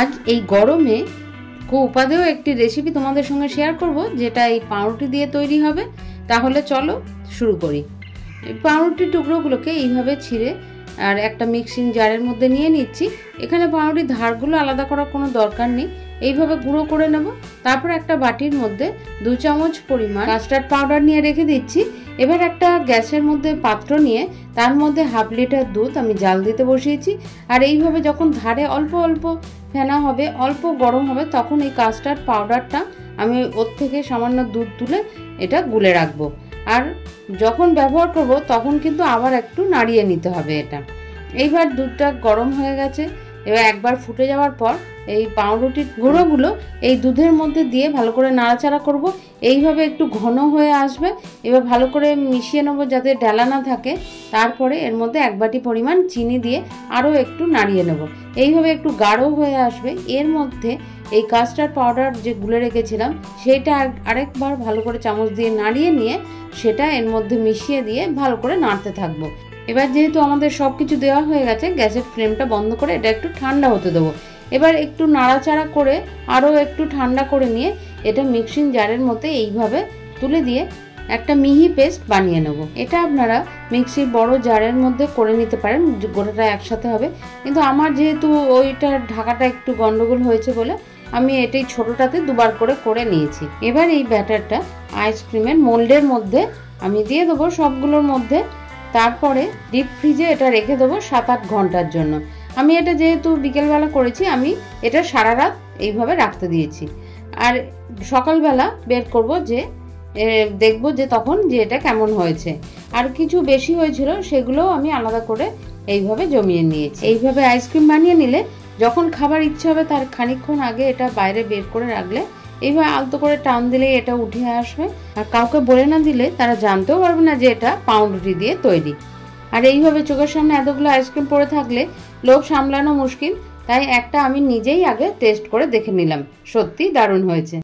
আজ এই গরমে খুব উপাদেয় একটি রেসিপি তোমাদের সঙ্গে শেয়ার করব, যেটা এই পাউরুটি দিয়ে তৈরি হবে। তাহলে চলো শুরু করি। পাউরুটির টুকরোগুলোকে এইভাবে ছিঁড়ে আর একটা মিক্সিং জারের মধ্যে নিয়ে নিচ্ছি। এখানে পাউরুটির ধারগুলো আলাদা করার কোনো দরকার নেই, এইভাবে গুঁড়ো করে নেব। তারপর একটা বাটির মধ্যে 2 চামচ পরিমাণ কাস্টার্ড পাউডার নিয়ে রেখে দিচ্ছি। এবার একটা গ্যাসের মধ্যে পাত্র নিয়ে তার মধ্যে 1/2 লিটার দুধ আমি জাল দিতে বসিয়েছি। আর এইভাবে যখন ধারে অল্প অল্প ফেনা হবে, অল্প গরম হবে, তখন এই কাস্টার্ড পাউডারটা আমি ওর থেকে সামান্য দুধ তুলে এটা গুলে রাখবো। আর যখন ব্যবহার করব তখন কিন্তু আবার একটু নাড়িয়ে নিতে হবে এটা। এইবার দুধটা গরম হয়ে গেছে। এবার একবার ফুটে যাওয়ার পর এই পাউরুটির গুঁড়োগুলো এই দুধের মধ্যে দিয়ে ভালো করে নাড়াচাড়া করব। এইভাবে একটু ঘন হয়ে আসবে। এবার ভালো করে মিশিয়ে নেবো যাতে ডালা না থাকে। তারপরে এর মধ্যে 1 বাটি পরিমাণ চিনি দিয়ে আরও একটু নাড়িয়ে নেব। এইভাবে একটু গাঢ় হয়ে আসবে। এর মধ্যে এই কাস্টার্ড পাউডার যে গুলে রেখেছিলাম সেটা আরেকবার ভালো করে চামচ দিয়ে নাড়িয়ে নিয়ে সেটা এর মধ্যে মিশিয়ে দিয়ে ভালো করে নাড়তে থাকবো। এবার যেহেতু আমাদের সব কিছু দেওয়া হয়ে গেছে, গ্যাসের ফ্লেমটা বন্ধ করে এটা একটু ঠান্ডা হতে দেবো। এবার একটু নাড়াচাড়া করে আরও একটু ঠান্ডা করে নিয়ে এটা মিক্সিং জারের মধ্যে এইভাবে তুলে দিয়ে একটা মিহি পেস্ট বানিয়ে নেব। এটা আপনারা মিক্সির বড় জারের মধ্যে করে নিতে পারেন, গোটাটা একসাথে হবে। কিন্তু আমার যেহেতু ওইটার ঢাকাটা একটু গন্ডগোল হয়েছে বলে আমি এটাই ছোটোটাতে 2 বার করে নিয়েছি। এবার এই ব্যাটারটা আইসক্রিমের মোল্ডের মধ্যে আমি দিয়ে দেবো সবগুলোর মধ্যে। তারপরে ডিপ ফ্রিজে এটা রেখে দেবো 7-8 ঘন্টার জন্য। আমি এটা যেহেতু বিকেলবেলা করেছি, আমি এটা সারা রাত এইভাবে রাখতে দিয়েছি। আর সকালবেলা বের করব, যে দেখবো যে তখন যে এটা কেমন হয়েছে। আর কিছু বেশি হয়েছিল সেগুলোও আমি আলাদা করে এইভাবে জমিয়ে নিয়েছি। এইভাবে আইসক্রিম বানিয়ে নিলে যখন খাবার ইচ্ছে হবে তার খানিকক্ষণ আগে এটা বাইরে বের করে রাখলে এইভাবে আলতো করে টান দিলেই এটা উঠে আসবে। আর কাউকে বলে না দিলে তারা জানতেও পারবে না যে এটা পাউরুটি দিয়ে তৈরি। আর এইভাবে চোখের সামনে এতগুলো আইসক্রিম পড়ে থাকলে লোভ সামলানো মুশকিল। তাই একটা আমি নিজেই আগে টেস্ট করে দেখে নিলাম, সত্যি দারুণ হয়েছে।